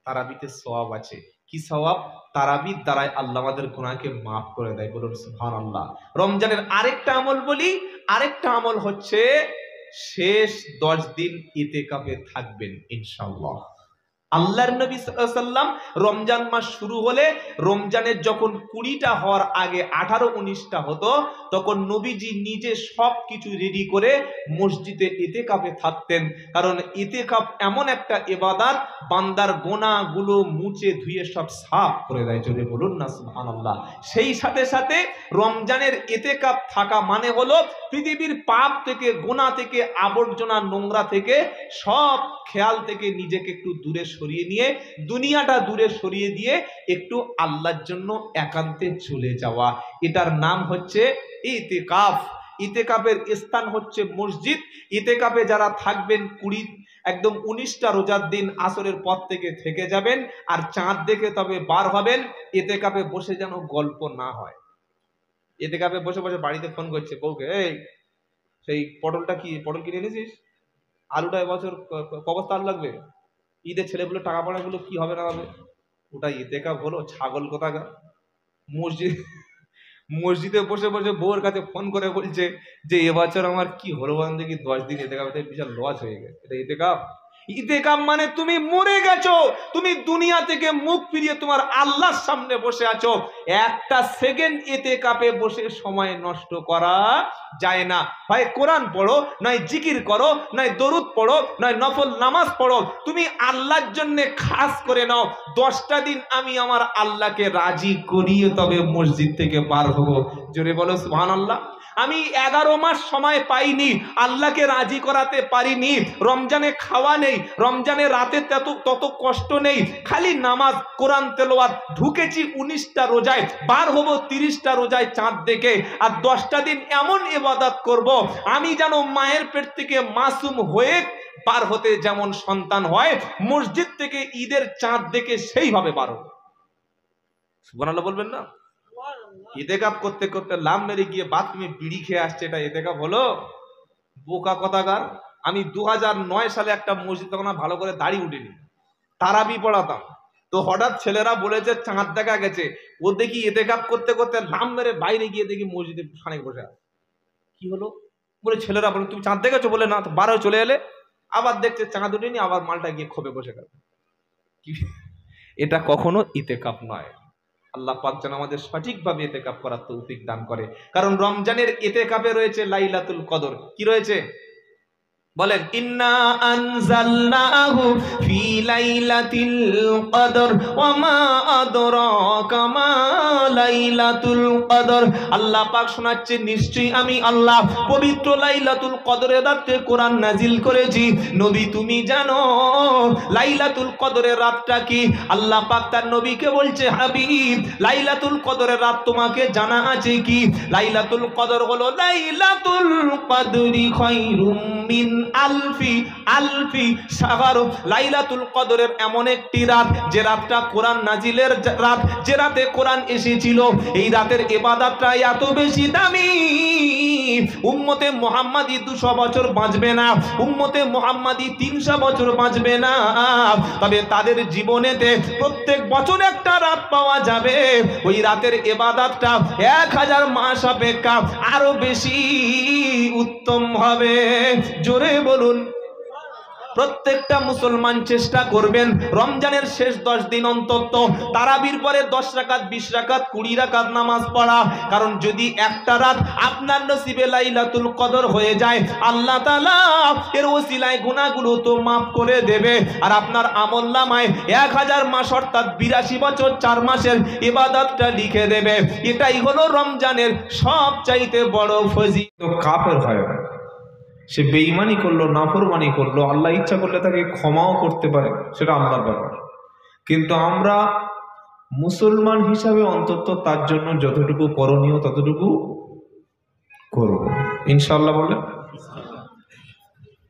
তারাবিতে সওয়াব আছে। কি সওয়াব? তারাবির দ্বারাই আল্লাহ আমাদের গুনাহকে মাফ করে দেয়। বলুন সুবহানাল্লাহ। রমজানের আরেকটা আমল বলি, আরেকটা আমল হচ্ছে শেষ 10 দিন ইতিকাফে থাকবেন ইনশাআল্লাহ। আল্লাহর নবী সাল্লাল্লাহু আলাইহি ওয়াসাল্লাম রমজান মাস শুরু হলে, রমজানের যখন 20টা হওয়ার আগে 18-19টা হতো, তখন নবীজি নিজে সবকিছু রেডি করে মসজিদে ইতিকাফে থাকতেন। কারণ ইতিকাফ এমন একটা ইবাদত, বান্দার গুনাহগুলো মুছে ধুয়ে সব সাফ করে দেয়। জোরে বলুন না সুবহানাল্লাহ। সেই সাথে সাথে রমজানের ইতিকাফ থাকা মানে হলো পৃথিবীর পাপ থেকে, গুনাহ থেকে, আবর্জনা নোংরা থেকে, সব খেয়াল থেকে নিজেকে একটু দূরে সরিয়ে নিয়ে, দুনিয়াটা দূরে সরিয়ে দিয়ে একটু আল্লাহর জন্য একান্তে চলে যাওয়া। এটার নাম হচ্ছে ইতিকাফ। ইতিকাফের স্থান হচ্ছে মসজিদ। ইতিকাফে যারা থাকবেন 19টা রোজার দিন আসরের পর থেকে যাবেন, আর চাঁদ দেখে তবে বার হবেন। ইতিকাফে বসে যেন গল্প না হয়। ইতিকাফে বসে বসে বাড়িতে ফোন করছে বউকে, এই সেই পটল কিনে এনেছিস? আলুটা এবছর কবস্তা আলু লাগবে? ঈদের ছেলেগুলো টাকা পড়াগুলো কি হবে না হবে? ওটা ইতিকাফ হলো? ছাগল কোথাকার। মসজিদে বসে বসে বউয়ের কাছে ফোন করে বলছে যে এবছর আমার কি হলো বলেন দেখি, 10 দিন ইতিকাফে বিশাল লস হয়ে গেছে। এটা ইতিকাফ? ইতিকাফ মানে তুমি মরে গেছো, তুমি দুনিয়া থেকে মুখ ফিরিয়ে তোমার আল্লাহর সামনে বসে আছো। একটা সেকেন্ড ইতিকাফে বসে সময় নষ্ট করা যায় না। হয় কোরআন পড়ো, নয় জিকির করো, নয় দরুদ পড়ো, নয় নফল নামাজ পড়ো। তুমি আল্লাহর জন্য খাস করে নাও, 10টা দিন আমি আমার আল্লাহকে রাজি করিয়ে তবে মসজিদ থেকে বার হব। জোরে বলো সুবহানাল্লাহ। আমি 11 মাস সময় পাইনি, আল্লাহকে রাজি করাতে পারিনি। রমজানে খাওয়া নেই, রমজানে রাতে তত কষ্ট নেই, খালি নামাজ, কোরআন তেলাওয়াত। ঢুকেছি 19টা রোজায়, বার হব 30টা রোজায় চাঁদ দেখে। আর 10টা দিন এমন ইবাদত করব, আমি যেন মায়ের পেট থেকে মাসুম হয়ে বার হতে যেমন সন্তান হয়, মসজিদ থেকে ঈদের চাঁদ দেখে সেইভাবে বার হব। সুবহানাল্লাহ বলবেন না? ইতিকাফ করতে করতে লাম মেরে গিয়ে বাথরুমে বিড়ি খেয়ে আসছে, এটা ইতিকাফ হলো? বোকা কথাকার। আমি 2009 সালে একটা মসজিদ, তখন ভালো করে দাড়ি উঠেনি, তারাবি পড়াতাম। তো হঠাৎ ছেলেরা বলেছে চাঁদ দেখা গেছে। ও দেখি ইতিকাফ করতে করতে লাম মেরে বাইরে গিয়ে দেখি মসজিদে খানিক বসে আছে। কি হলো বলে ছেলেরা বলে, তুমি চাঁদ দেখেছো? বলে না। তো 12 চলে এলে, আবার দেখছে চাঁদ উঠেনি, আবার মালটা গিয়ে খোপে বসে গেল। এটা কখনো ইতিকাফ নয়। আল্লাহ পাক যেন আমাদের সঠিকভাবে ইতিকাফ করার তৌফিক দান করে। কারণ রমজানের ইতিকাফে রয়েছে লাইলাতুল কদর। কি রয়েছে বলেন? ইন্না আনজালনাহু ফি লাইলাতিল কদর ওয়া মা আদরাকা মা লাইলাতুল কদর। আল্লাহ পাক শোনাচ্ছে, নিশ্চয়ই আমি আল্লাহ পবিত্র লাইলাতুল কদরের রাতে কোরআন নাজিল করেছি। নবী তুমি জানো লাইলাতুল কদরের রাতটা কি? আল্লাহ পাক তার নবীকে বলছে, হাবিব লাইলাতুল কদরের রাত তোমাকে জানা আছে কি? লাইলাতুল কদর হলো লাইলাতুল কদরি খায়রুম মিন আলফি শাহর। লাইলাতুল কদরের এমন একটি রাত, যে রাতটা কোরআন নাজিলের রাত, যে রাতে কোরআন এসেছিল। এই রাতের ইবাদতটা এত বেশি দামি, উম্মতে মুহাম্মাদি 200 বছর বাঁচবে না, উম্মতে মুহাম্মাদি 300 বছর বাঁচবে না, তবে তাদের জীবনেতে প্রত্যেক বছর একটা রাত পাওয়া যাবে। ওই রাতের ইবাদতটা 1000 মাস অপেক্ষা আরো বেশি উত্তম হবে। জোরে বলুন। প্রত্যেকটা মুসলমান চেষ্টা করবেন রমজানের শেষ 10 দিন অন্তত তারাবির পরে 10 রাকাত, 20 রাকাত, 20 রাকাত নামাজ পড়া। কারণ যদি একটা রাত আপনার নসিবে লাইলাতুল কদর হয়ে যায়, আল্লাহ তাআলা এর ওসিলায় গুনাহগুলো তো মাফ করে দেবে, আর আপনার আমলনামায় 1000 মাস অর্থাৎ 82 বছর 4 মাসের ইবাদতটা লিখে দেবে। এটাই হলো রমজানের সবচাইতে বড় ফজিলত। কাফের হয় না, সে বেঈমানি করলো, নাফরমানি করলো, আল্লাহ ইচ্ছা করলে তাকে ক্ষমাও করতে পারে, সেটা আল্লাহর ব্যাপার। কিন্তু আমরা মুসলমান হিসাবে অন্তত তার জন্য যতটুকু করণীয় ততটুকু করব ইনশাআল্লাহ। বলে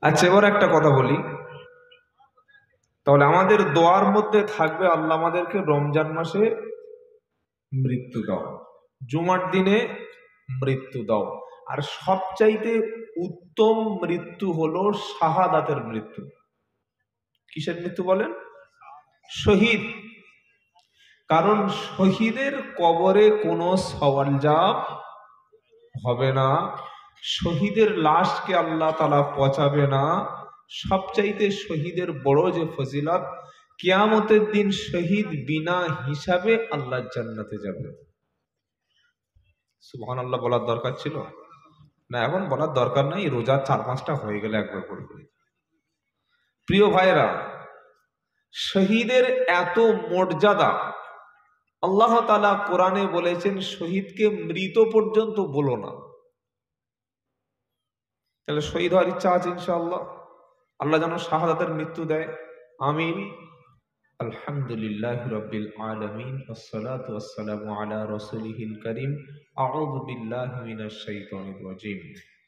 আচ্ছা, এবার একটা কথা বলি, তাহলে আমাদের দোয়ার মধ্যে থাকবে, আল্লাহ আমাদেরকে রমজান মাসে মৃত্যু দাও, জুমার দিনে মৃত্যু দাও। আর সবচাইতে উত্তম মৃত্যু হলো শাহাদাতের মৃত্যু। কিসের মৃত্যু বলেন? শহীদ, কারণ শহীদের কবরে কোনো সওয়াল জবাব হবে না, শহীদের লাশকে আল্লাহ তাআলা পচাবে না। সবচাইতে শহীদের বড় যে ফজিলত, কিয়ামতের দিন শহীদ বিনা হিসাবে আল্লাহর জান্নাতে যাবে। সুবহানাল্লাহ বলার দরকার ছিল না? এখন বলার দরকার নাই, রোজা 4-5টা হয়ে গেলে একবার করবে। প্রিয় ভাইরা, শহীদের এত মর্যাদা, আল্লাহ তাআলা কোরআনে বলেছেন শহীদকে মৃত পর্যন্ত বলো না। তাহলে শহীদ হওয়ার ইচ্ছা আছে ইনশাআল্লাহ, আল্লাহ যেন শাহাদাতের মৃত্যু দেয়, আমিন। আলহামদুলিল্লাহি রাব্বিল আলামিন, ওয়াসসালাতু ওয়াসসালামু আলা রাসূলিহিল কারীম। আউযু বিল্লাহি মিনাশ শাইতানির রাজীম।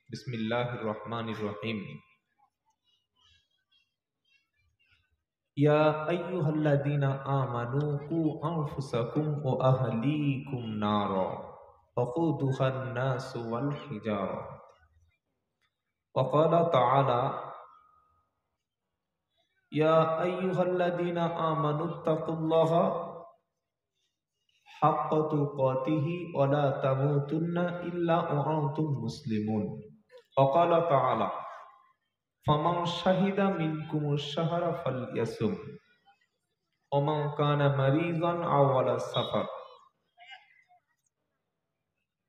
বিসমিল্লাহির রহমানির রহিম। ইয়া আইয়ুহাল্লাযীনা আমানু কু আনফুসাকুম ওয়া আহলিকুম নারা ওয়াকুদুহান নাসু ওয়াল হিজারা। ওয়া ক্বালা তাআলা ইয়া আইয়ুহাল্লাযীনা আমানুত্তাকুল্লাহা হাক্কা তুকাতিহি ওয়া লা তামুতুন্না ইল্লা ওয়া আনতুম মুসলিমুন। ওয়া ক্বালা তাআলা ফামান শাহিদা মিনকুমুশ শাহরা ফালইয়াসুম ওয়া মান কানা মারিযান আও আলা সাফার।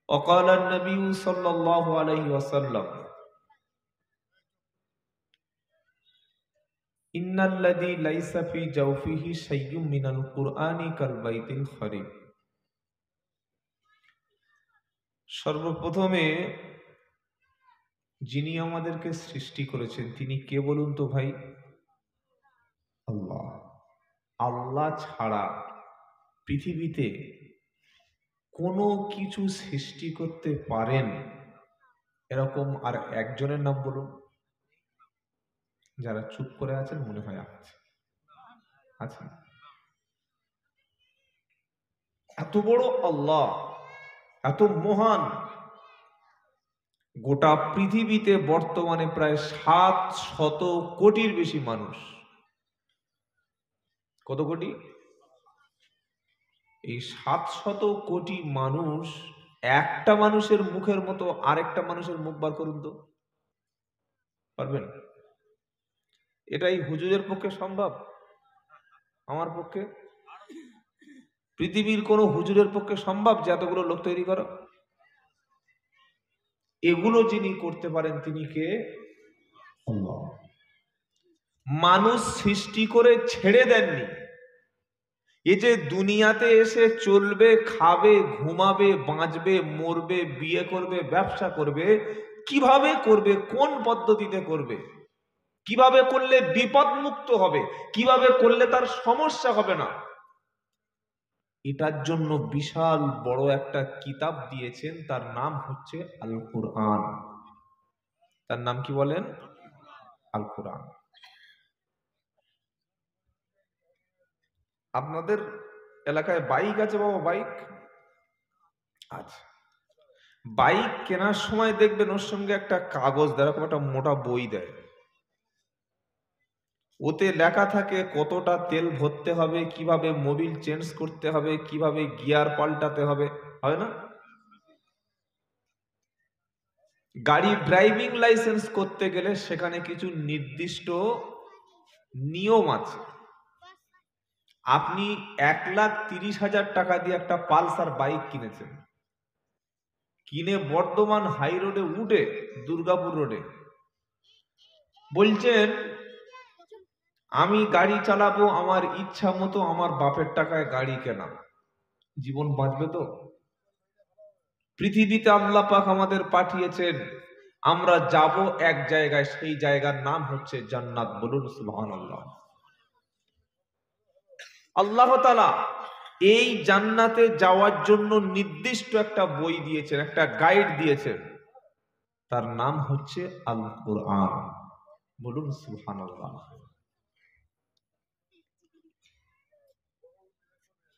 ওয়া ক্বালা আন-নাবিয়্যু সাল্লাল্লাহু আলাইহি ওয়াসাল্লাম ইন্নাল্লাযী লাইসা ফি জাওফিহি শাইয়্যুম মিনাল কুরআনি কাল বাইতিল খারিব। সর্বপ্রথমে যিনি আমাদেরকে সৃষ্টি করেছেন তিনি কে বলুন তো ভাই? আল্লাহ। আল্লাহ ছাড়া পৃথিবীতে কোনো কিছু সৃষ্টি করতে পারেন এরকম আর একজনের নাম বলুন। যারা চুপ করে আছেন মনে হয় আছে, আচ্ছা। এত বড় আল্লাহ, এত মহান, গোটা পৃথিবীতে বর্তমানে প্রায় 700 কোটির বেশি মানুষ। কত কোটি? এই 700 কোটি মানুষ, একটা মানুষের মুখের মতো আরেকটা মানুষের মুখ বার করুন তো, পারবেন? এটাই হুজুরের পক্ষে সম্ভব? আমার পক্ষে? পৃথিবীর কোন হুজুরের পক্ষে সম্ভব যে এতগুলো লোক তৈরি করো? এগুলো যিনি করতে পারেন তিনি কে? আল্লাহ। মানুষ সৃষ্টি করে ছেড়ে দেননি। এই যে দুনিয়াতে এসে চলবে, খাবে, ঘুমাবে, বাঁচবে, মরবে, বিয়ে করবে, ব্যবসা করবে, কিভাবে করবে, কোন পদ্ধতিতে করবে, কিভাবে করলে বিপদ মুক্ত হবে, কিভাবে করলে তার সমস্যা হবে না, এটার জন্য বিশাল বড় একটা কিতাব দিয়েছেন, তার নাম হচ্ছে আল কুরআন। তার নাম কি বলেন? আল কুরআন। আপনাদের এলাকায় বাইক আছে বাবা? বাইক আচ্ছা। বাইক কেনার সময় দেখবেন ওর সঙ্গে একটা কাগজ দেয়, এরকম একটা মোটা বই দেয়। ওতে লেখা থাকে কতটা তেল ভরতে হবে, কিভাবে মোবিল চেঞ্জ করতে হবে, কিভাবে গিয়ার পাল্টাতে হবে, হয় না? গাড়ি ড্রাইভিং লাইসেন্স করতে গেলে সেখানে কিছু নির্দিষ্ট নিয়ম আছে। আপনি 1,30,000 টাকা দিয়ে একটা পালসার বাইক কিনেছেন, কিনে বর্ধমান হাই রোডে উঠে দুর্গাপুর রোডে বলছেন আমি গাড়ি চালাবো আমার ইচ্ছা মতো, আমার বাপের টাকায় গাড়ি কেনা। জীবন বাঁচবে তো? পৃথিবীতে আল্লাহ পাক আমাদের পাঠিয়েছেন, আমরা যাব এক জায়গায়, সেই জায়গার নাম হচ্ছে জান্নাত। বলুন সুবহানাল্লাহ। আল্লাহ তাআলা এই জান্নাতে যাওয়ার জন্য নির্দিষ্ট একটা বই দিয়েছেন, একটা গাইড দিয়েছেন, তার নাম হচ্ছে আল কুরআন। বলুন সুবহানাল্লাহ।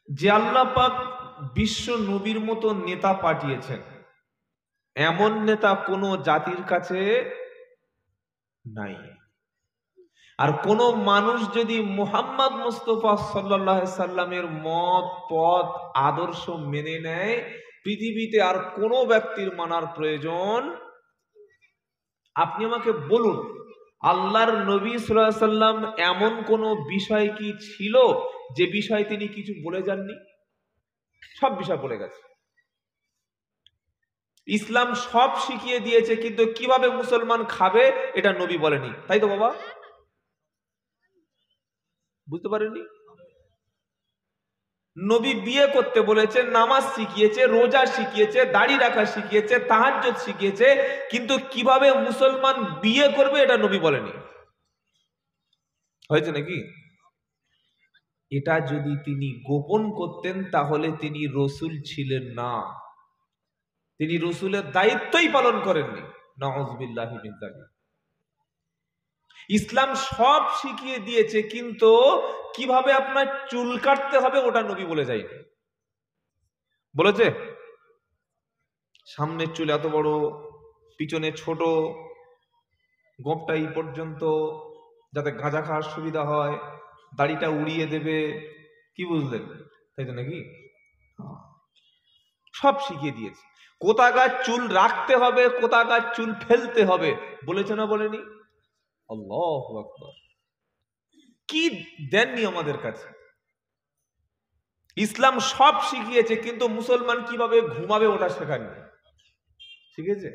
যে আল্লাহ পাক বিশ্ব নবীর মতো নেতা পাঠিয়েছেন, এমন নেতা কোন জাতির কাছে নাই। আর কোন মানুষ যদি মুহাম্মদ মুস্তাফা সাল্লাল্লাহু আলাইহি সাল্লামের মত পথ আদর্শ মেনে নেয়, পৃথিবীতে আর কোন ব্যক্তির মানার প্রয়োজন। আপনি আমাকে বলুন, আল্লাহর নবী সাল্লাল্লাহু আলাইহি সাল্লাম এমন কোন বিষয় কি ছিল যে বিষয় তিনি কিছু বলে যাননি? সব বিষয় বলে গেছে। ইসলাম সব শিখিয়ে দিয়েছে, কিন্তু কিভাবে মুসলমান খাবে এটা নবী বলেনি, তাই তো বাবা? বুঝতে পারেননি? নবী বিয়ে করতে বলেছে, নামাজ শিখিয়েছে, রোজা শিখিয়েছে, দাড়ি রাখা শিখিয়েছে, তাহাজ্জুদ শিখিয়েছে, কিন্তু কিভাবে মুসলমান বিয়ে করবে এটা নবী বলেনি। হয়েছে নাকি? এটা যদি তিনি গোপন করতেন তাহলে তিনি রসুল ছিলেন না, তিনি রসুলের দায়িত্বই পালন করেননি। নাউযুবিল্লাহি মিন যালিক। ইসলাম সব শিখিয়ে দিয়েছে, কিন্তু কিভাবে আপনার চুল কাটতে হবে ওটা নবী বলে যায়নি। বলেছে সামনের চুল এত বড়, পিছনে ছোট, গোঁপটা এই পর্যন্ত, যাতে গাঁজা খাওয়ার সুবিধা হয়, দাড়িটা উড়িয়ে দেবে। কি বুঝলেন? তাই তো নাকি? সব শিখিয়ে দিয়েছে। কোথাকার চুল রাখতে হবে, কোথাকার চুল ফেলতে হবে বলেছে না বলেনি? আল্লাহু আকবার। কি দেননি আমাদের কাছে? ইসলাম সব শিখিয়েছে, কিন্তু মুসলমান কিভাবে ঘুমাবে ওটা শেখায়নি। শিখেছে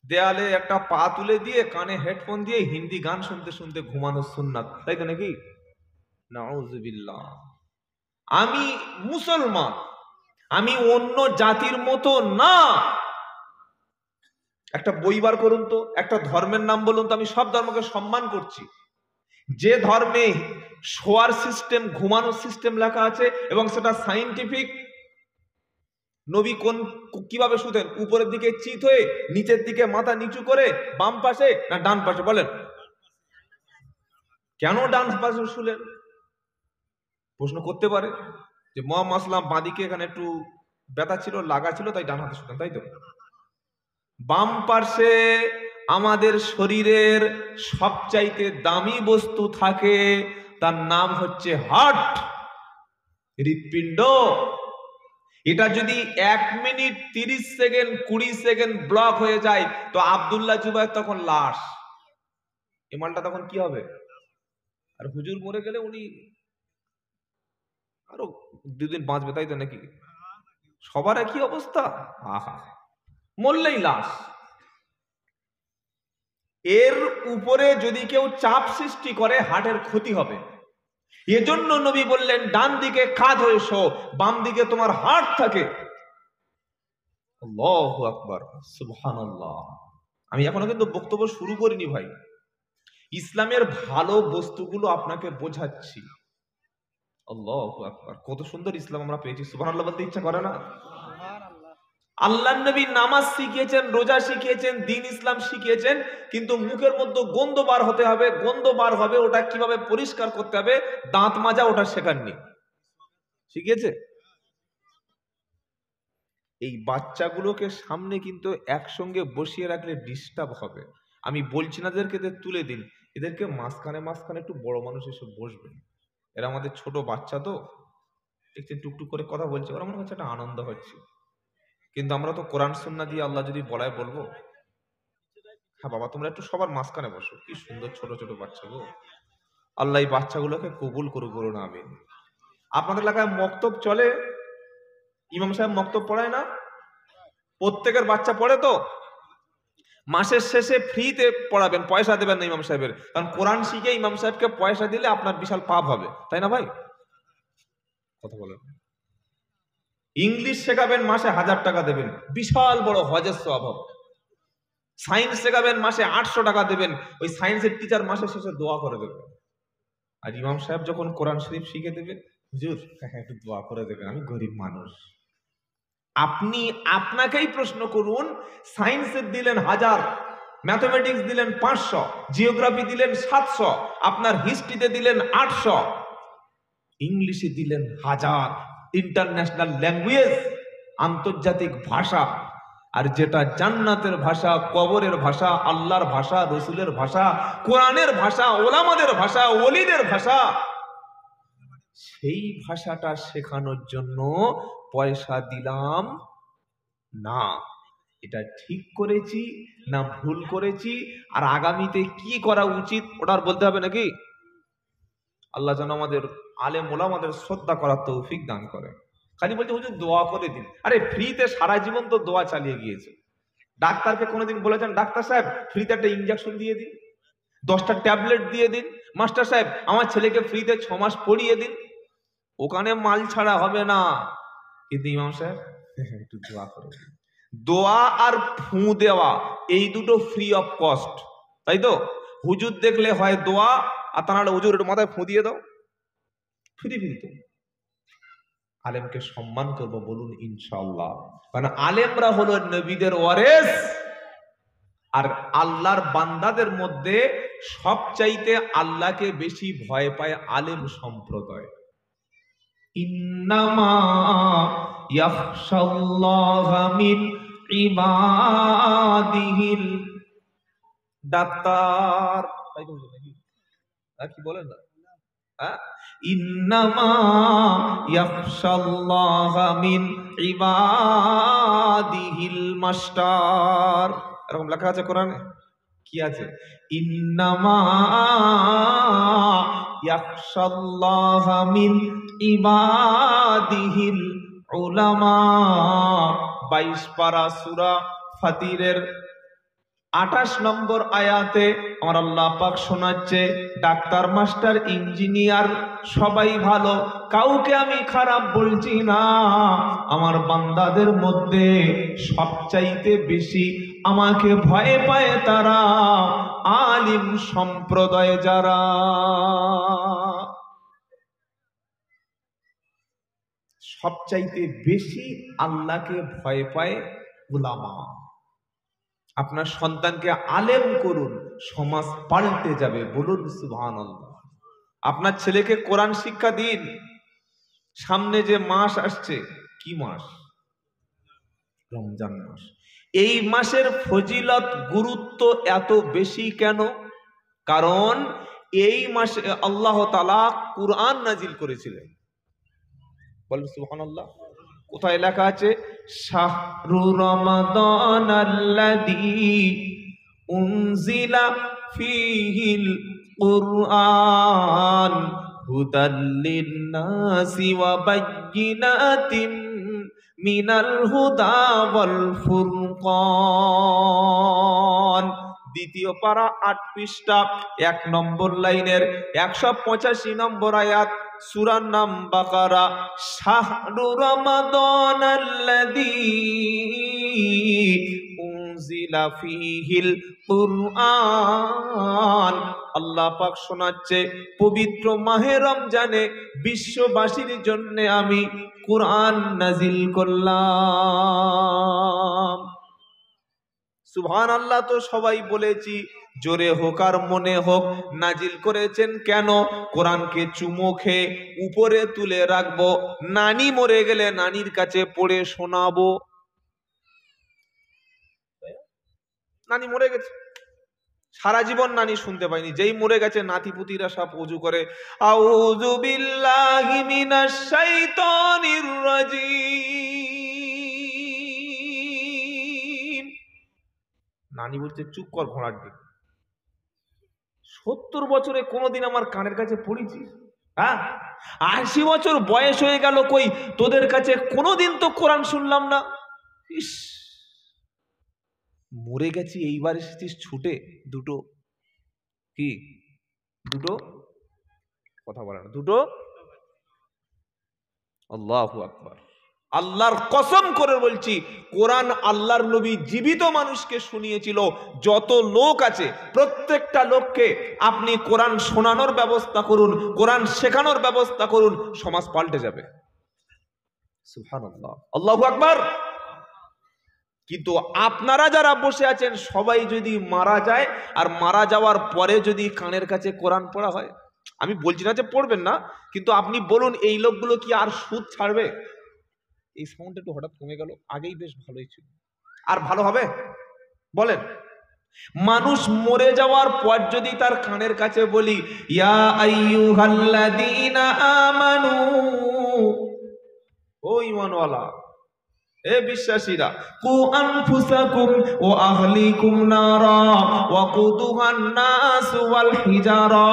দেয়ালে একটা পা তুলে দিয়ে কানে হেডফোন দিয়ে হিন্দি গান শুনতে শুনতে ঘুমানোর সুন্নাত, তাই তো নাকি? নাউযুবিল্লাহ। আমি মুসলমান, আমি অন্য জাতির মতো না। একটা বই বার করুন তো, একটা ধর্মের নাম বলুন তো। আমি সব ধর্মকে সম্মান করছি, যে ধর্মে শোয়ার সিস্টেম, ঘুমানোর সিস্টেম লেখা আছে এবং সেটা সাইন্টিফিক। নবী কোন কিভাবে শুতেন? উপরের দিকে চিত হয়ে, নিচের দিকে মাথা নিচু করে, বাম পাশে না ডান পাশে? বলেন কেন ডান পাশে শুলেন? প্রশ্ন করতে পারে যে মুহাম্মদ সাল্লাল্লাহু আলাইহি ওয়াসাল্লাম বাঁদিকে এখানে একটু ব্যথা ছিল, লাগা ছিল, তাই ডান হাতে শুতেন, তাই তো? বাম পাশে আমাদের শরীরের সবচাইতে দামি বস্তু থাকে, তার নাম হচ্ছে হার্ট, হৃৎপিণ্ড। এটা যদি 1 মিনিট 30 সেকেন্ড 20 সেকেন্ড ব্লক হয়ে যায় তো আব্দুল্লাহ জুবায়ের তখন লাশ। এই মালটা তখন কি হবে? আর হুজুর মরে গেলে উনি আরো 2 দিন বাঁচবে, তাই তো নাকি? সবার একই অবস্থা। আহা, মরলেই লাশ। এর উপরে যদি কেউ চাপ সৃষ্টি করে হার্টের ক্ষতি হবে। এজন্য নবী বললেন ডান দিকে কাঁধ হয়ে শো, বাম দিকে তোমার হার্ট থাকে। আল্লাহু আকবার, সুবহানাল্লাহ। আমি এখনো কিন্তু বক্তব্য শুরু করিনি ভাই। ইসলামের ভালো বস্তুগুলো আপনাকে বোঝাচ্ছি। আল্লাহু আকবার, কত সুন্দর ইসলাম আমরা পেয়েছি। সুবহানাল্লাহ বলতে ইচ্ছা করে না? আল্লাহর নবী নামাজ শিখিয়েছেন, রোজা শিখিয়েছেন, দ্বীন ইসলাম শিখিয়েছেন, কিন্তু মুখের মধ্যে গন্ধ বার হতে হবে, গন্ধ বার হবে, ওটা কিভাবে পরিষ্কার করতে হবে, দাঁত মাজা, ওটা শেখাননি। শিখিয়েছে? এই বাচ্চাগুলোকে সামনে কিন্তু একসঙ্গে বসিয়ে রাখলে ডিস্টার্ব হবে। আমি বলছি না এদেরকে তুলে দিন, এদেরকে মাঝখানে মাঝখানে একটু বড় মানুষ এসে বসবে। এরা আমাদের ছোট বাচ্চা তো, দেখছেন টুকটুক করে কথা বলছে, ওরা মনে হচ্ছে একটা আনন্দ হচ্ছে। কিন্তু আমরা তো কোরআন সুন্নাহ দিয়ে আল্লাহ যদি বলায় বলবো, হ্যাঁ বাবা তোমরা একটু সবার মাঝখানে বসো। কি সুন্দর ছোট ছোট বাচ্চা গো। আল্লাহ এই বাচ্চাগুলোকে কবুল করুক, বলুন আমিন। আপনাদের এলাকায় মক্তব চলে? ইমাম সাহেব মক্তব পড়ায় না? প্রত্যেকের বাচ্চা পড়ে তো? মাসের শেষে ফ্রিতে পড়াবেন, পয়সা দেবেন না ইমাম সাহেবের, কারণ কোরআন শিখে ইমাম সাহেবকে পয়সা দিলে আপনার বিশাল পাপ হবে, তাই না ভাই? কথা বলেন। ইংলিশ শেখাবেন, মাসে 1000 টাকা দেবেন, বিশাল বড় হজের সওয়াব হবে। সায়েন্স শেখাবেন, মাসে 800 টাকা দেবেন, ওই সায়েন্সের টিচার মাসের শেষে দোয়া করে দেবেন। আর ইমাম সাহেব যখন কোরআন শরীফ শিখে দেবে, হুজুর একটু দোয়া করে দেবেন, আমি গরিব মানুষ। আপনি আপনাকেই প্রশ্ন করুন, সায়েন্সের দিলেন 1000, ম্যাথমেটিক্স দিলেন 500, জিওগ্রাফি দিলেন 700, আপনার হিস্ট্রিতে দিলেন 800, ইংলিশে দিলেন 1000, ইন্টারন্যাশনাল ল্যাঙ্গুয়েজ, আন্তর্জাতিক ভাষা। আর যেটা জান্নাতের ভাষা, কবরের ভাষা, আল্লাহর ভাষা, রসুলের ভাষা, কোরআনের ভাষা, ওলামাদের ভাষা, ওলিদের ভাষা, সেই ভাষাটা শেখানোর জন্য পয়সা দিলাম না। এটা ঠিক করেছি না ভুল করেছি, আর আগামীতে কি করা উচিত ওটার বলতে হবে নাকি? আল্লাহ যেন আমাদের আলেম ওলামাদের শ্রদ্ধা করার তৌফিক দান করে। খালি বলছে হুজুর দোয়া করে দিন। আরে ফ্রিতে সারা জীবন তো দোয়া চালিয়ে গিয়েছে। ডাক্তারকে কোনোদিন বলেছেন ডাক্তার সাহেব ফ্রিতে একটা ইঞ্জেকশন দিয়ে দিন, 10টা ট্যাবলেট দিয়ে দিন, মাস্টার সাহেব আমার ছেলেকে ফ্রিতে 6 মাস পড়িয়ে দিন? ওখানে মাল ছাড়া হবে না। কিন্তু ইমাম সাহেব একটু দোয়া করে দিন। দোয়া আর ফু দেওয়া এই দুটো ফ্রি অফ কস্ট, তাই তো? হুজুর দেখলে হয় দোয়া, আর তা নাহলে হুজুর একটু মাথায় ফু দিয়ে দাও, ফ্রি ফ্রি তো। আলেমকে সম্মান করব, বলুন ইনশাআল্লাহ। কারণ আলেমরা হলো নবীদের ওয়ারিস, আর আল্লাহর বান্দাদের মধ্যে সবচাইতে আল্লাহকে বেশি ভয় পায় আলেম সম্প্রদায়। ইন্নামা ইয়াখশাল্লাহা মিন ইবাদিহিল, ডাক্তার তাই তো নাকি? কি বলেন না? ইন্নামা ইয়াখশাল্লাহা মিন ইবাদিহিল মাস্টার, এরকম লেখা আছে কোরআনে। কি আছে? ইন্নামা ইয়াখশাল্লাহা মিন ইবাদিহিল উলামা। 22 পারা সূরা ফাতিরের 28 নম্বর আয়াতে আমার আল্লাহ পাক শোনাচ্ছে, ডাক্তার, মাস্টার, ইঞ্জিনিয়ার সবাই ভালো, কাউকে আমি খারাপ বলছি না। আমার বান্দাদের মধ্যে সবচাইতে বেশি আমাকে ভয় পায় তারা আলিম সম্প্রদায় যারা। সবচাইতে বেশি আল্লাহকে ভয় পায় উলামা। আপনার সন্তানকে আলেম করুন, সমাজ পাল্টে যাবে, বলুন সুবহানাল্লাহ। আপনার ছেলেকে কোরআন শিক্ষা দিন। সামনে যে মাস আসছে, কি মাস? রমজান মাস। এই মাসের ফজিলত গুরুত্ব এত বেশি কেন? কারণ এই মাসে আল্লাহ তাআলা কুরআন নাজিল করেছিলেন। বলুন সুবহানাল্লাহ। কোথায় লেখা আছে? শাহরু রমাদানাল্লাযী উনজিলা ফীহিল কুরআন হুদাল লিন-নাসি ওয়া বায়্যিনাতিন মিনাল হুদা ওয়াল ফুরকান। দ্বিতীয় পারা 8 পৃষ্ঠা 1 নম্বর লাইনের 185 নম্বর আয়াত, সূরার নাম বাকারা। শাহরু রমাদানাল্লাযী উনজিলা ফীহিল কুরআন। আল্লাহ পাক শোনাচ্ছে, পবিত্র মাহে রমজানে বিশ্ববাসীর জন্য আমি কুরআন নাজিল করলাম। সুবহানাল্লাহ। তো সবাই বলেছি, জোরে হোক আর মনে হোক, নাজিল করেছেন কেন? কোরআনকে চুমো খেয়ে উপরে তুলে রাখবো, নানি মরে গেলে নানির কাছে পড়ে শোনাবো। নানি মরে গেছে, সারা জীবন নানি শুনতে পাইনি, যেই মরে গেছে নাতিপুতিরা সব ওযু করে আউযু বিল্লাহি মিনাশ শাইতানির রাজিম। নানি বলছে চুপ কর ঘোড়ার ডিম। 70 বছরে কোনোদিন আমার কানের কাছে পড়েছিস? হ্যাঁ, 80 বছর বয়স হয়ে গেল, কই তোদের কাছে কোনোদিন তো কোরআন শুনলাম না। ইস, মরে গেছি, এইবার এসেছিস ছুটে। দুটো কি? দুটো কথা বলে না, দুটো। আল্লাহু আকবার। আল্লাহর কসম করে বলছি, কোরআন আল্লাহর নবী জীবিত মানুষকে শুনিয়েছিল। যত লোক আছে প্রত্যেকটা লোককে আপনি কোরআন শোনানোর ব্যবস্থা করুন, কোরআন শেখানোর ব্যবস্থা করুন, সমাজ পাল্টে যাবে। সুবহানাল্লাহ, আল্লাহু আকবার। কিন্তু আপনারা যারা বসে আছেন সবাই যদি মারা যায়, আর মারা যাওয়ার পরে যদি কানের কাছে কোরআন পড়া হয়, আমি বলছি না যে পড়বেন না, কিন্তু আপনি বলুন এই লোকগুলো কি আর সুদ ছাড়বে? এই সাউন্ড একটু হঠাৎ কমে গেল, আগেই বেশ ভালোই ছিল। আর ভালো হবে? বলেন। মানুষ মরে যাওয়ার পর যদি তার কানের কাছে বলি, ইয়া আইয়ুহাল্লাযীনা আমানু, ও ঈমানওয়ালা, এ বিশ্বাসীরা, কু আনফুসাকুম ওয়া আহলিকুম নারা ওয়াকুদুহান নাস ওয়াল হিজারা,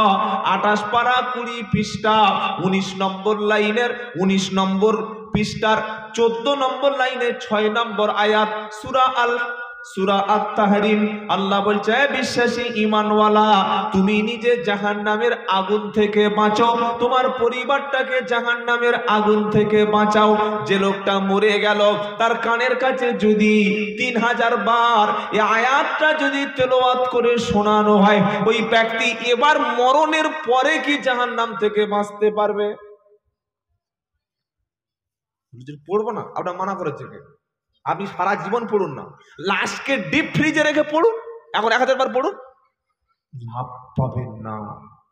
28 পারা 20 পৃষ্ঠা 19 নম্বর লাইনের 19 নম্বর পৃষ্ঠার 14 নম্বর লাইনে 6 নম্বর আয়াত, সূরা আত-তাহরিম। আল্লাহ বলছে, হে বিশ্বাসী ঈমানওয়ালা, তুমি নিজে জাহান্নামের আগুন থেকে বাঁচো, তোমার পরিবারটাকে জাহান্নামের আগুন থেকে বাঁচাও। যে লোকটা মরে গেল, তার কানের কাছে যদি 3000 বার এই আয়াতটা যদি তেলাওয়াত করে শোনানো হয়, ওই ব্যক্তি এবার মরণের পরে কি জাহান্নাম থেকে বাঁচতে পারবে? পড়বো না, আপনার মানা করেছে কে? আপনি সারা জীবন পড়ুন না, লাশকে ডিপ ফ্রিজে রেখে পড়ুন, এখন 1000 বার পড়ুন, লাভ পাবেন না,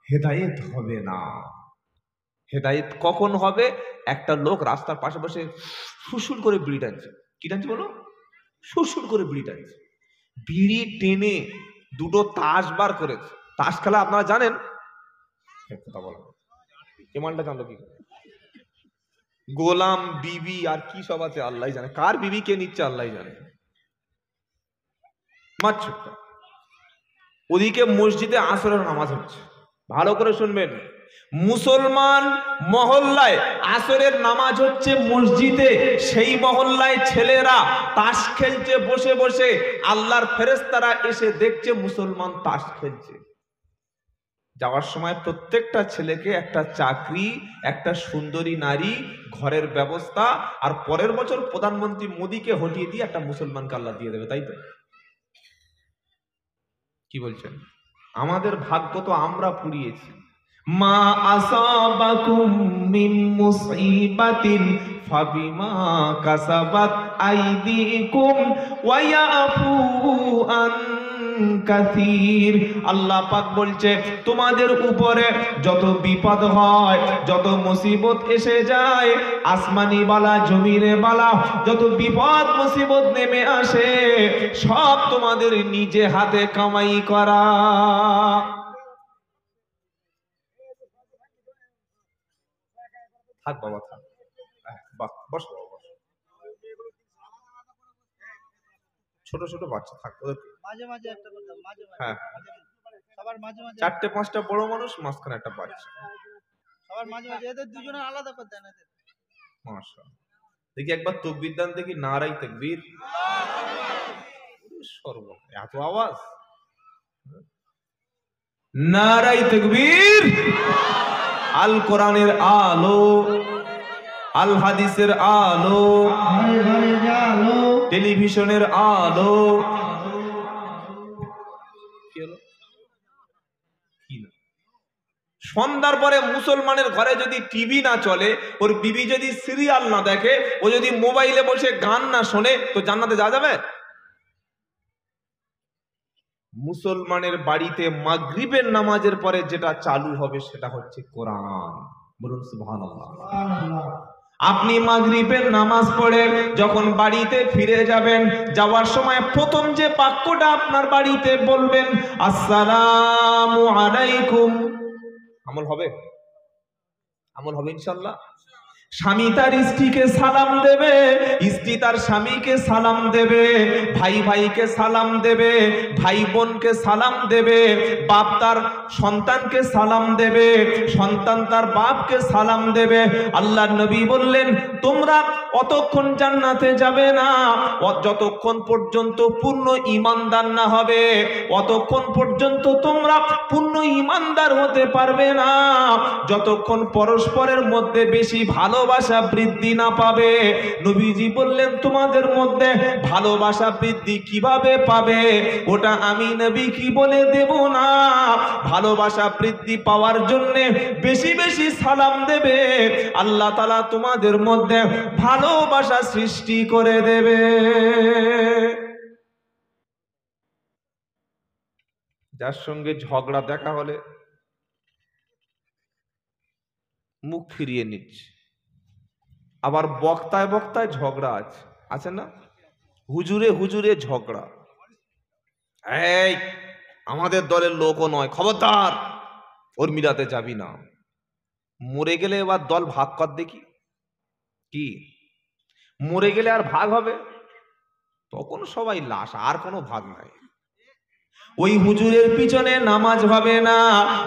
হেদায়েত হবে না। হেদায়েত কখন হবে? একটা লোক রাস্তার পাশে বসে সুসুর করে বিড়ি টানছে। কি টানছে বলো? সুসুর করে বিড়ি টানছে। বিড়ি টেনে 2টো তাস বার করেছে। তাস খেলা আপনারা জানেন? কথা বলো, এই মালটা জানলো কি? গোলাম, বিবি আর কি সব আছে আল্লাহ জানে, কার বিবি কে নিচ্ছে আল্লাহ জানে। ওদিকে মসজিদে আসরের নামাজ হচ্ছে, ভালো করে শুনবেন, মুসলমান মহল্লায় আসরের নামাজ হচ্ছে মসজিদে, সেই মহল্লায় ছেলেরা তাস খেলছে বসে বসে, আল্লাহর ফেরেশতারা এসে দেখছে মুসলমান তাস খেলছে। যাওয়ার সময় প্রত্যেকটা ছেলেকে একটা চাকরি, একটা সুন্দরী নারী, ঘরের ব্যবস্থা, আর পরের বছর প্রধানমন্ত্রী মোদীকে হটিয়ে দিয়ে একটা মুসলমানকে আল্লাহ দিয়ে দেবে, তাই তো? কি বলছেন? আমাদের ভাগ্য তো আমরা পুড়িয়েছি। মা আসাবাকুম মিন মুসিবাতিন ফাবিমা কাসাবাত আইদিকুম ওয়া ইয়াফু আন কাসীর। আল্লাহ পাক বলছে, তোমাদের উপরে যত বিপদ হয়, যত মুসিবত এসে যায়, আসমানি বালা জমিনে বালা যত বিপদ মুসিবত নেমে আসে, সব তোমাদের নিজে হাতে কামাই করা। থাক বাবা থাক, বস বাবা বস। ছোট ছোট বাচ্চা থাক, মাঝে মাঝে একটা করে দাও, মাঝে মাঝে, হ্যাঁ সবার মাঝে মাঝে 4টে-5টা বড় মানুষ, মাঝখানে একটা বাচ্চা, সবার মাঝে মাঝে, এদের দুজনের আলাদা করে দেন এদের। মাশাআল্লাহ, দেখি একবার তাকবীর দেন দেখি, নারায়ে তাকবীর। সর্ব এত আওয়াজ, নারায়ে তাকবীর। আল কোরআনের আলো, আল হাদিসের আলো, টেলিভিশনের আলো, সন্ধ্যার পরে মুসলমানের ঘরে যদি টিভি না চলে, ওর বিবি যদি সিরিয়াল না দেখে, ও যদি মোবাইলে বসে গান না শোনে, তো জান্নাতে যাওয়া যাবে? মুসলমানের বাড়িতে মাগরিবের নামাজের পরে যেটা চালু হবে সেটা হচ্ছে কোরআন। বলুন সুবহানাল্লাহ। আপনি মাগরিবের নামাজ পড়ে যখন বাড়িতে ফিরে যাবেন, যাওয়ার সময় প্রথম যে বাক্যটা আপনার বাড়িতে বলবেন, আসসালামু আলাইকুম। আমল হবে? আমল হবে ইনশাআল্লাহ। স্বামী তার স্ত্রীকে সালাম দেবে, স্ত্রী তার স্বামীকে সালাম দেবে, ভাই ভাইকে সালাম দেবে, ভাই বোনকে সালাম দেবে, বাপ তার সন্তানকে সালাম দেবে, সন্তান তার বাপকে সালাম দেবে। আল্লাহর নবী বললেন, তোমরা অতক্ষণ জান্নাতে যাবে না যতক্ষণ পর্যন্ত পূর্ণ ঈমানদার না হবে, অতক্ষণ পর্যন্ত তোমরা পূর্ণ ঈমানদার হতে পারবে না যতক্ষণ পরস্পরের মধ্যে বেশি ভালোবাসা বৃদ্ধি না পাবে। নবীজি বললেন, তোমাদের মধ্যে ভালোবাসা বৃদ্ধি কিভাবে পাবে ওটা আমি নবী কি বলে দেব না। ভালোবাসা বৃদ্ধি পাওয়ার জন্য বেশি বেশি সালাম দেবে, আল্লাহ তাআলা তোমাদের মধ্যে ভালোবাসা সৃষ্টি করে দেবে। যার সঙ্গে ঝগড়া দেখা হলে মুখ ফিরিয়ে নিচ্ছে, আবার বক্তায় বক্তায় ঝগড়া আছে না? হুজুরে হুজুরে ঝগড়া, এই আমাদের দলের লোকও নয়, খবরদার ওর মিলাতে যাবি না। মরে গেলে এবার দল ভাগ কর দেখি, কি মরে গেলে আর ভাগ হবে? তখন সবাই লাশ, আর কোনো ভাগ নাই। ওই হুজুরের পিছনে নামাজ হবে না,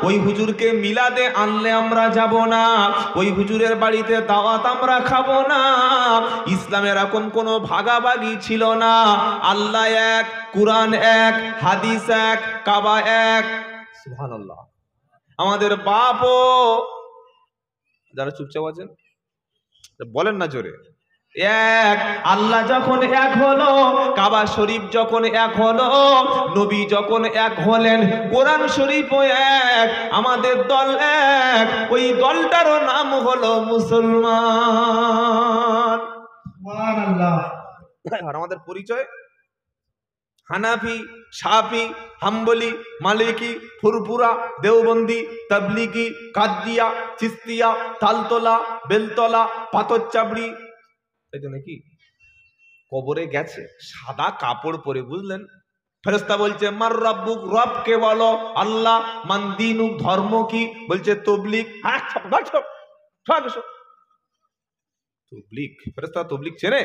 ওই হুজুরকে মিলাদে আনলে আমরা যাব না, ওই হুজুরের বাড়িতে দাওয়াত আমরা খাবো না। ইসলামে এরকম কোনো ভাগাভাগি ছিল না। আল্লাহ এক, কুরআন এক, হাদিস এক, কাবা এক। সুবহানাল্লাহ। আমাদের বাপও, যারা চুপচাপ আছেন বলেন না জোরে, এক আল্লাহ যখন এক হলো, কাবা শরীফ যখন এক হলো, নবী যখন এক হলেন, কোরআন শরীফও এক, আমাদের দল এক, ওই দলটারও নাম হলো মুসলমান। সুবহানাল্লাহ। আর আমাদের পরিচয় হানাফি, শাফি, হাম্বলি, মালিকি, ফুরফুরা, দেওবন্দি, তাবলিগি, কাদিয়া, চিস্তিয়া, তালতলা, বেলতলা, পাথর চাবড়ি। এই জন্য কি কবরে গেছে সাদা কাপড় পরে, বুঝলেন? ফেরেশতা বলছে মার রাব্বুক, রব কে বলো? আল্লাহ। মান দীনুক, ধর্ম কি? বলছে তবলিগ। তবলিগ, ফেরেশতা তবলিগ চেনে?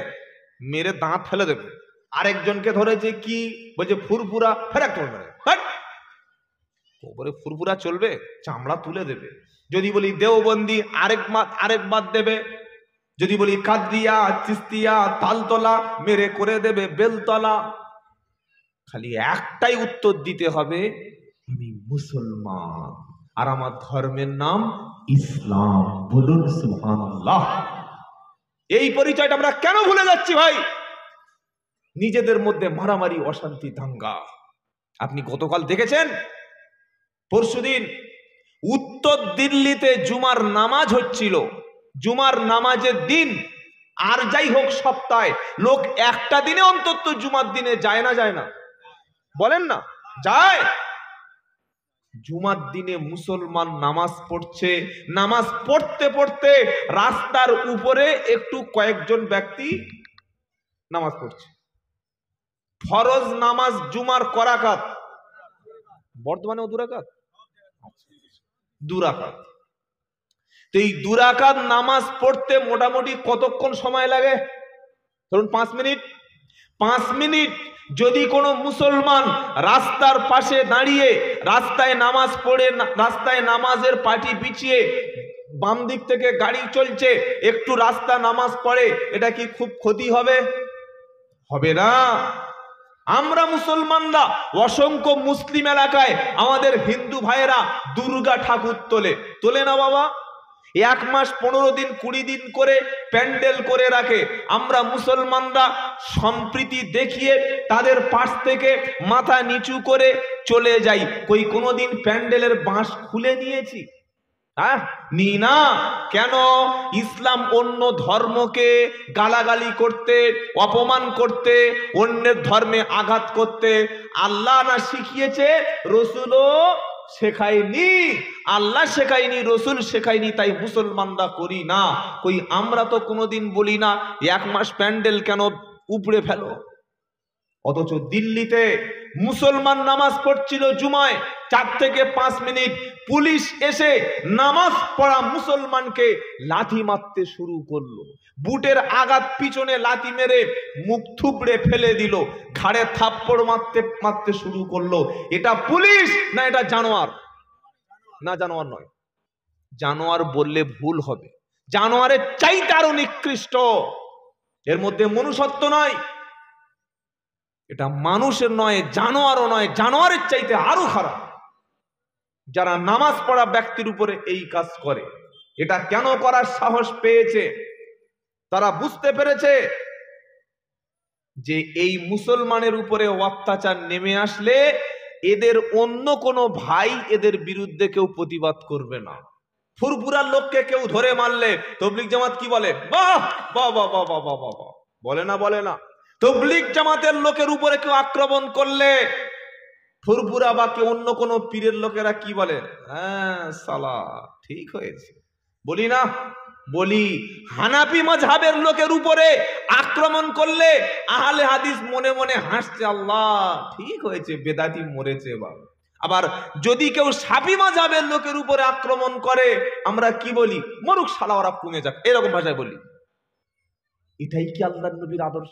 মেরে দাঁত ফেলে দেবে। আরেকজনকে ধরেছে কি? বলছে ফুরফুরা, ফেরাক করবে। কবরে ফুরফুরা চলবে? চামড়া তুলে দেবে। যদি বলি দেওবন্দি, আরেক বাদ দেবে। যদি বলি কাদিয়া, চিস্তিয়া, তালতলা, মেরে করে দেবে বেলতলা। খালি একটাই উত্তর দিতে হবে, আমি মুসলমান আর আমার ধর্মের নাম ইসলাম। বলুন সুবহানাল্লাহ। এই পরিচয়টা আমরা কেন ভুলে যাচ্ছি ভাই? নিজেদের মধ্যে মারামারি, অশান্তি, দাঙ্গা। আপনি গতকাল দেখেছেন, পরশুদিন উত্তর দিল্লিতে জুমার নামাজ হচ্ছিল। জুমার নামাজের দিন, আর যাই হোক সপ্তাহে, লোক একটা দিনে অন্তত জুমার দিনে যায় না? যায় না? বলেন না, যায়? জুমার দিনে মুসলমান নামাজ পড়ছে, নামাজ পড়তে পড়তে রাস্তার উপরে একটু কয়েকজন ব্যক্তি নামাজ পড়ছে। ফরজ নামাজ জুমার করাকাত, বর্তমানে দুরাকাত, দুরাকাত। তো এই দুরাকাত নামাজ পড়তে মোটামুটি কতক্ষণ সময় লাগে? ধরুন 5 মিনিট। 5 মিনিট যদি কোনো মুসলমান রাস্তার পাশে দাঁড়িয়ে রাস্তায় নামাজ পড়ে, রাস্তায় নামাজের পাটি বিছিয়ে, বাম দিক থেকে গাড়ি চলছে, একটু রাস্তা নামাজ পড়ে, এটা কি খুব ক্ষতি হবে? হবে না। আমরা মুসলমানরা অসংখ্য মুসলিম এলাকায় আমাদের হিন্দু ভাইয়েরা দুর্গা ঠাকুর তোলে না বাবা? 1 মাস 15 দিন 20 দিন করে প্যান্ডেল করে রাখে। আমরা মুসলমানরা সম্প্রীতি দেখিয়ে তাদের পাশ থেকে মাথা নিচু করে চলে যাই। কই কোনোদিন প্যান্ডেলের বাঁশ খুলে নিয়েছি? নি না। কেন? ইসলাম অন্য ধর্মকে গালাগালি করতে, অপমান করতে, অন্যের ধর্মে আঘাত করতে আল্লাহ না শিখিয়েছে, রসুলও শেখায়নি। আল্লাহ শেখায়নি, রসুল শেখায়নি, তাই মুসলমানরা করি না। কই আমরা তো কোনোদিন বলি না 1 মাস প্যান্ডেল কেন উপড়ে ফেলো। অথচ দিল্লিতে মুসলমান নামাজ পড়ছিল জুমায়, 4 থেকে 5 মিনিট পুলিশ এসে নামাজ পড়া মুসলমানকে লাথি মারতে শুরু করলো। বুটের আঘাত পিছনে লাথি মেরে মুখ থুবড়ে ফেলে দিল, ঘাড়ে থাপ্পড় মারতে শুরু করলো। এটা পুলিশ না এটা জানোয়ার? না, জানোয়ার নয়। জানোয়ার বললে ভুল হবে, জানোয়ারের চাইতে আরো নিকৃষ্ট। এর মধ্যে মনুষ্যত্ব নয়, এটা মানুষের নয়, জানোয়ারও নয়, জানোয়ারের চাইতে আরো খারাপ। যারা নামাজ পড়া ব্যক্তির উপরে এই কাজ করে, এটা কেন করার সাহস পেয়েছে? তারা বুঝতে পেরেছে যে এই মুসলমানের উপরে অত্যাচার নেমে আসলে এদের অন্য কোনো ভাই এদের বিরুদ্ধে কেউ প্রতিবাদ করবে না। ফুরফুরার লোককে কেউ ধরে মারলে তবলিগ জামাত কি বলে? বাহ বাহ বাহ বাহ বাহ বাহ বাহ, বলে না? বলে না? তবলিগ জামাতের লোকের উপরে কেউ আক্রমণ করলে ফুরফুরা বা কেউ অন্য কোনো পীরের লোকেরা কি বলে? হ্যাঁ সালা ঠিক হয়েছে, বলি না? বলি হানাফি মাযহাবের লোকের উপরে আক্রমণ করলে আহলে হাদিস মনে মনে হাসছে, আল্লাহ ঠিক হয়েছে, বেদাতি মরেছে। বাবা, আবার যদি কেউ শাফি মাযহাবের লোকের উপরে আক্রমণ করে আমরা কি বলি, মরুক শালা, ওরা কমে যাক, এরকম ভাষায় বলি। এটাই কি আল্লাহর নবীর আদর্শ?